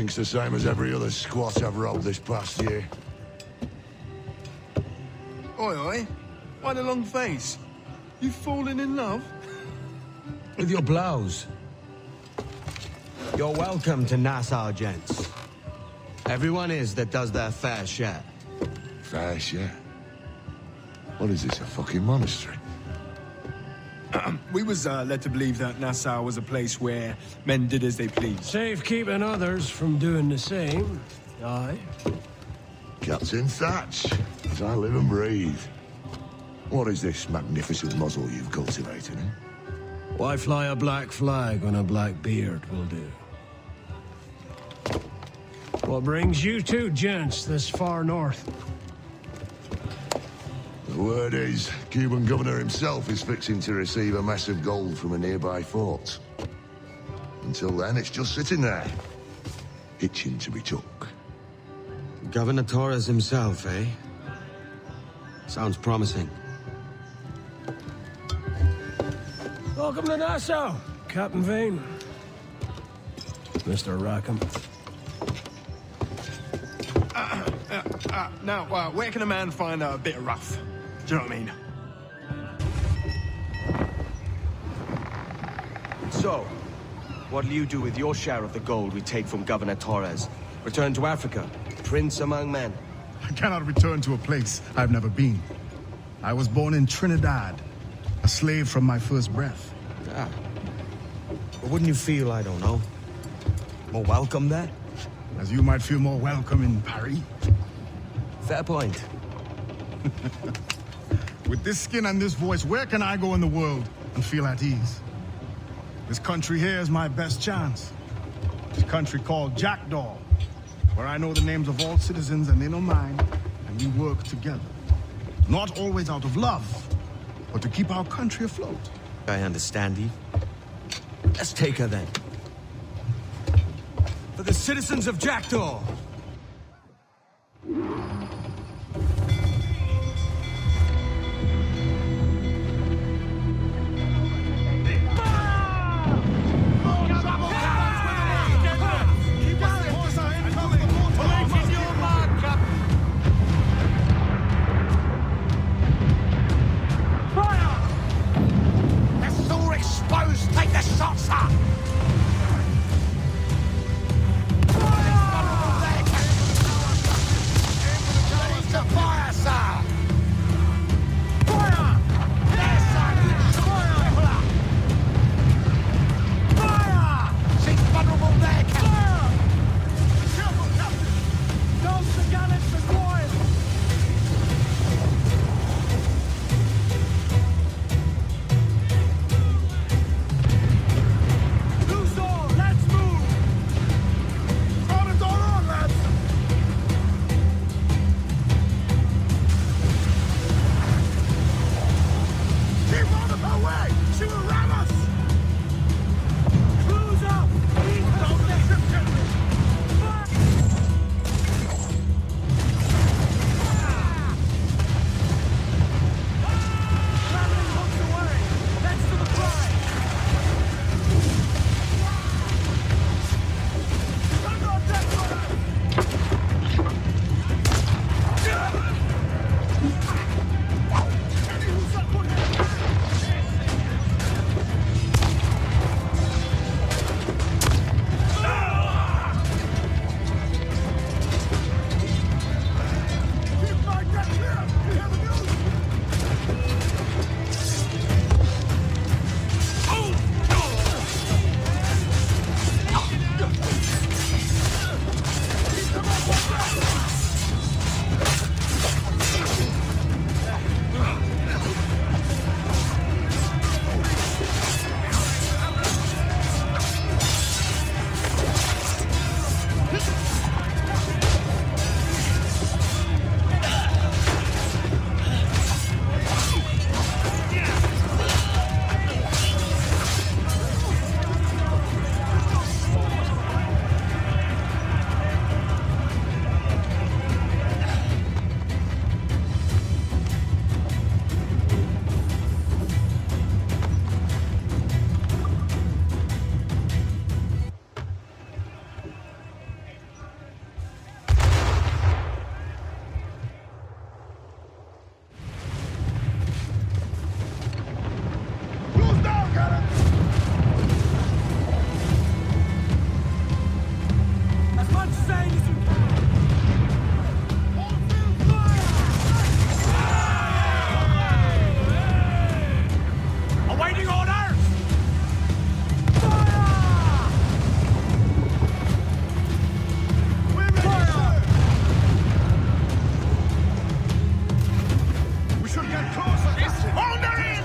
Everything's the same as every other squat I've rolled this past year. Oi, oi. Why the long face? You falling in love? With your blouse. You're welcome to Nassau, gents. Everyone is that does their fair share. Fair share. What is this, a fucking monastery? We was led to believe that Nassau was a place where men did as they pleased. Safe keeping others from doing the same. Aye. Captain Thatch, as I live and breathe. What is this magnificent muzzle you've cultivated, eh? Why fly a black flag when a black beard will do? What brings you two gents this far north? The word is, Cuban governor himself is fixing to receive a mess of gold from a nearby fort. Until then, it's just sitting there, itching to be took. Governor Torres himself, eh? Sounds promising. Welcome to Nassau, Captain Vane. Mr. Rackham. Now, where can a man find a bit of rough? Do you know what I mean? So, what'll you do with your share of the gold we take from Governor Torres? Return to Africa, prince among men? I cannot return to a place I've never been. I was born in Trinidad, a slave from my first breath. Ah. But wouldn't you feel, I don't know, more welcome there? As you might feel more welcome in Paris. Fair point. With this skin and this voice, where can I go in the world and feel at ease? This country here is my best chance. This country called Jackdaw, where I know the names of all citizens and they know mine, and we work together. Not always out of love, but to keep our country afloat. I understand you. Let's take her then. For the citizens of Jackdaw! Take the shots, sir! should get closer. Hold her in!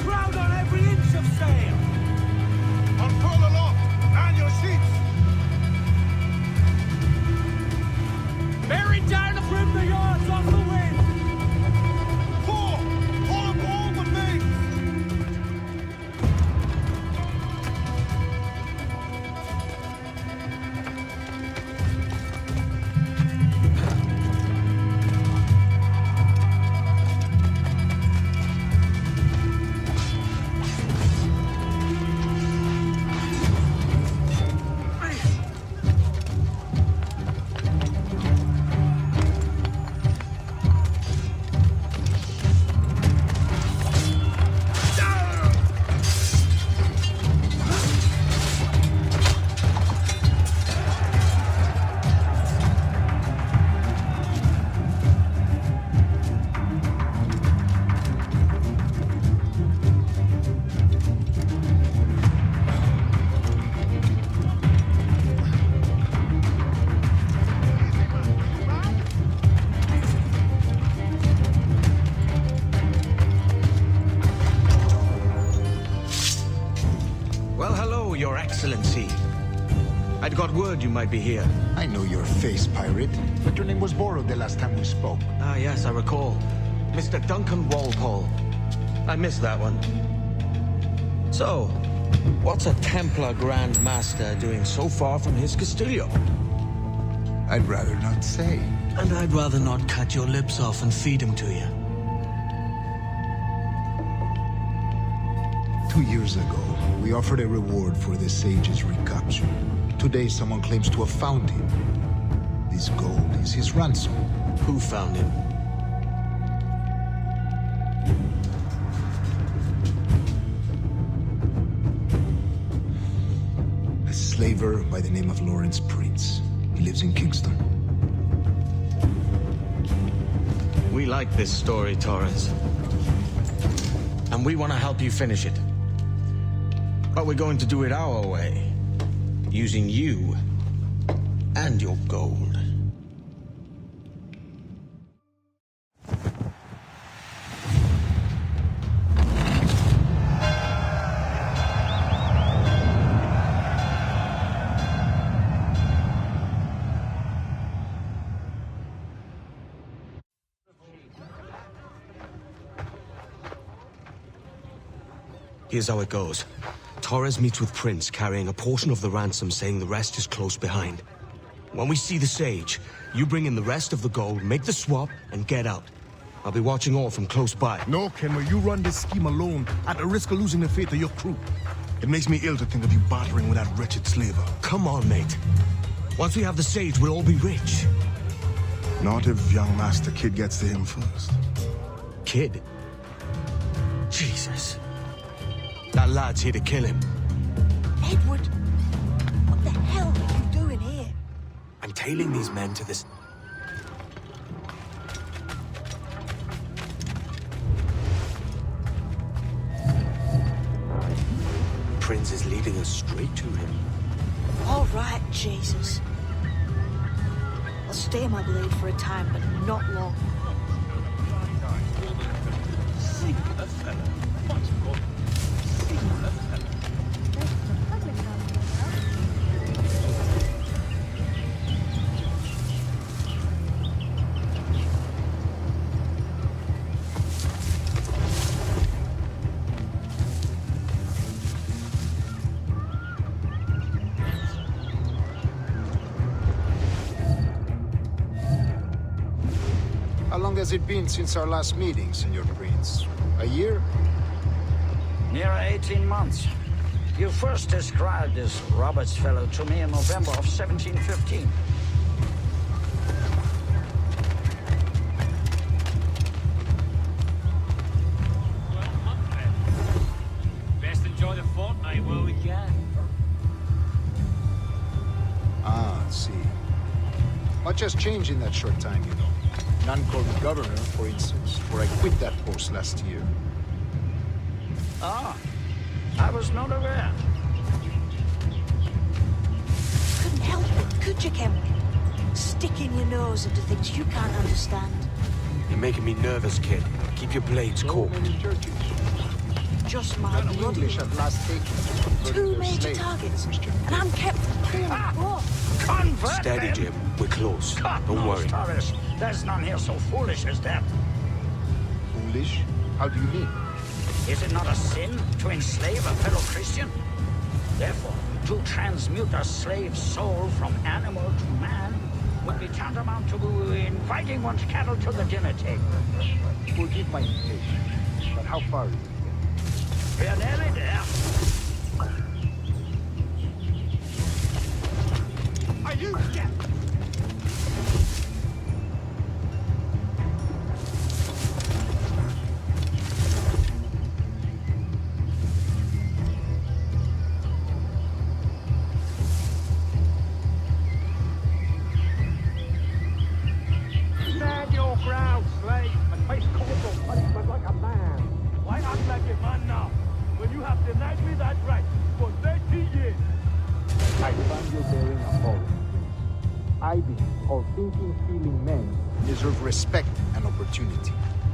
Crowd on every inch of sail! Unfurl aloft! Man your sheets! Bearing down from the yards off the wind! Pull! Pull up all the mains! Well, hello, Your Excellency. I'd got word you might be here. I know your face, pirate, but your name was borrowed the last time we spoke. Ah, yes, I recall. Mr. Duncan Walpole. I missed that one. So, what's a Templar Grand Master doing so far from his Castillo? I'd rather not say. And I'd rather not cut your lips off and feed him to you. 2 years ago, we offered a reward for the sage's recapture. Today, someone claims to have found him. This gold is his ransom. Who found him? A slaver by the name of Lawrence Prince. He lives in Kingston. We like this story, Torres. And we want to help you finish it. But we're going to do it our way. Using you and your gold. Here's how it goes. Torres meets with Prince, carrying a portion of the ransom, saying the rest is close behind. When we see the sage, you bring in the rest of the gold, make the swap, and get out. I'll be watching all from close by. No, Kenway, you run this scheme alone, at the risk of losing the faith of your crew. It makes me ill to think of you bartering with that wretched slaver. Come on, mate. Once we have the sage, we'll all be rich. Not if young Master Kid gets to him first. Kid? Jesus. That lad's here to kill him. Edward, what the hell are you doing here? I'm tailing these men to this... Prince is leading us straight to him. All right, Jesus. I'll stay in my blade for a time, but not long. How long has it been since our last meeting, Senor Prince? A year? Near 18 months. You first described this Roberts fellow to me in November of 1715. Best enjoy the fortnight while we can. Ah, I see. Much has changed in that short time, you know. None called me governor, for instance, for I quit that post last year. Ah, I was not aware. Couldn't help it, could you, Kenway? Sticking your nose into things you can't understand. You're making me nervous, kid. Keep your blades cool. Many Turkish. Just my The bloody English have last taken two major targets, and I'm kept from clearing war. Convert Steady, them. Jim. We're close. God Don't knows, worry. Torres, there's none here so foolish as that. Foolish? How do you mean? Is it not a sin to enslave a fellow Christian? Therefore, to transmute a slave soul from animal to man would be tantamount to inviting one's cattle to the dinner table. Forgive my impatience, but how far is it? We're nearly there. Are you deaf? Stand your ground, slave, and face corporal punishment like a man. Why act like a man now, when you have denied me that right for 30 years? I find your bearing appalling. I believe all thinking, feeling men deserve respect and opportunity.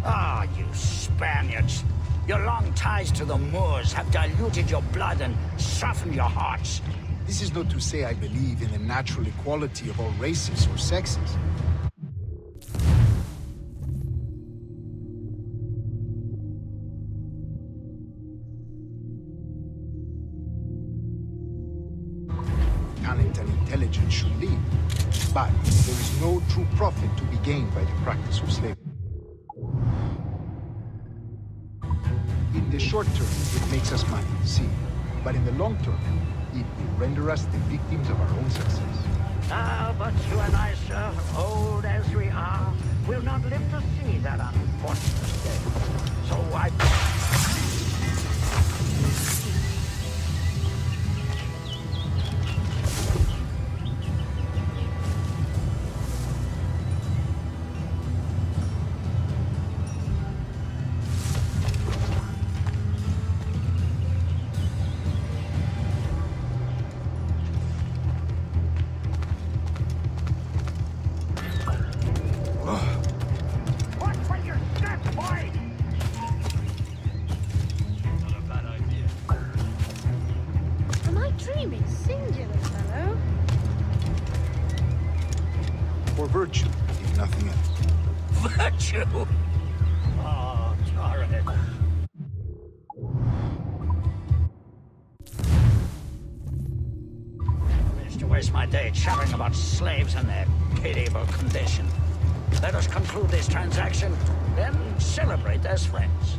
Ah, you Spaniards. Your long ties to the Moors have diluted your blood and softened your hearts. This is not to say I believe in the natural equality of all races or sexes. Talent and intelligence should lead, but there is no true profit to be gained by the practice of slavery. In the short term, it makes us money, see, but in the long term, it will render us the victims of our own success. Ah, but you and I, sir, old as we are, will not live to see that unfortunate day. So I... Watch for your step, boy! Not a bad idea. Am I dreaming? Singular, fellow. For virtue, if nothing else. Virtue! Oh, Torres. Wish to waste my day chattering about slaves and their pitiable condition. Let us conclude this transaction, then celebrate as friends.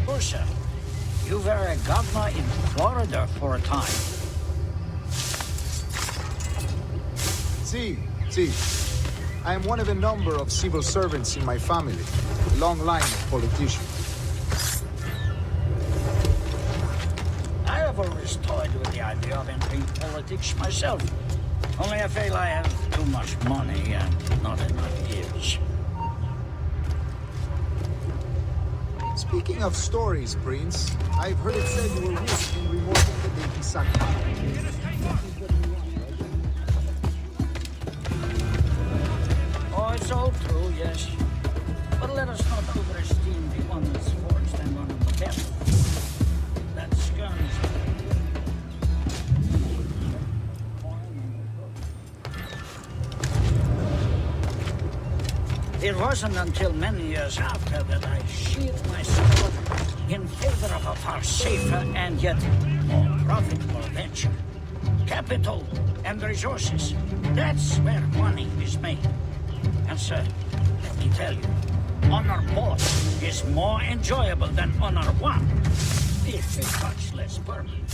Bursha, you were a governor in Florida for a time. See. I am one of a number of civil servants in my family, a long line of politicians. I have always toyed with the idea of entering politics myself. Only I feel I have too much money and not enough years. Speaking of stories, Prince, I've heard it said you were with Henry Morgan the day he sacked Oh, it's all true, yes. But let us not overesteem the one that's forged and one of the best. That's guns. It wasn't until many years after that I sheathed my sword in favor of a far safer and yet more profitable venture. Capital and resources. That's where money is made. And sir, let me tell you, honor both is more enjoyable than honor one, if it's much less permanent.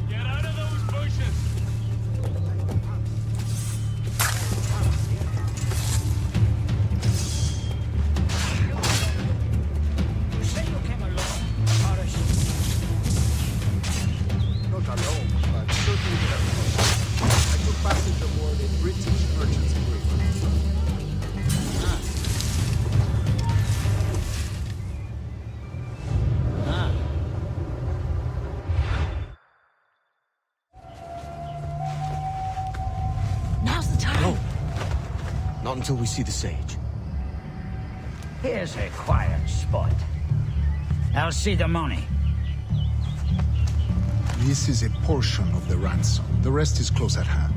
Get out of those bushes! Not until we see the sage. Here's a quiet spot. I'll see the money. This is a portion of the ransom. The rest is close at hand.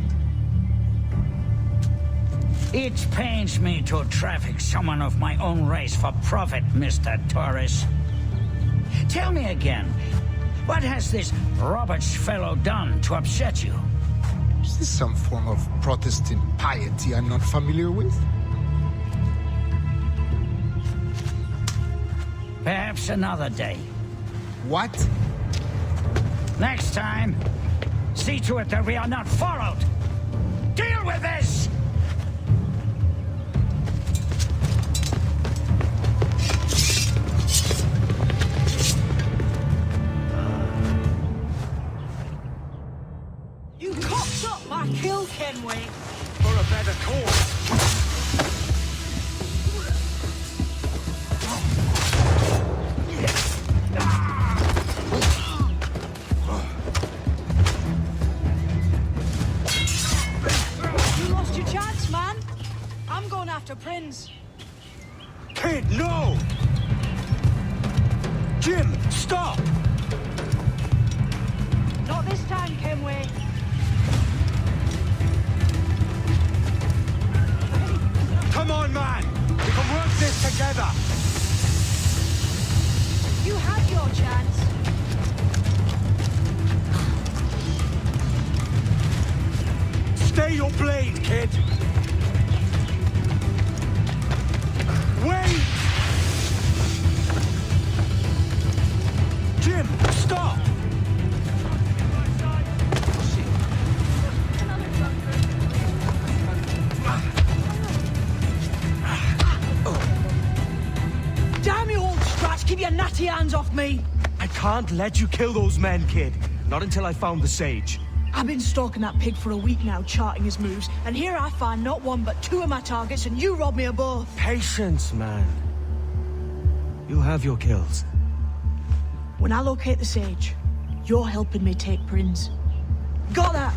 It pains me to traffic someone of my own race for profit, Mr. Torres. Tell me again, what has this Roberts fellow done to upset you? Is this some form of Protestant piety I'm not familiar with? Perhaps another day. What? Next time, see to it that we are not followed. Deal with this! You cocked up my kill, Kenway. For a better cause. You lost your chance, man. I'm going after Prince. Kid, no! Jim, stop! Not this time, Kenway. Come on, man! We can work this together! You had your chance. Stay your blade, kid! Wait! Jim, stop! Damn you, old scratch! Keep your natty hands off me! I can't let you kill those men, kid. Not until I found the sage. I've been stalking that pig for a week now, charting his moves, and here I find not one but two of my targets, and you rob me of both. Patience, man. You'll have your kills. When I locate the sage, you're helping me take Prince. Got that?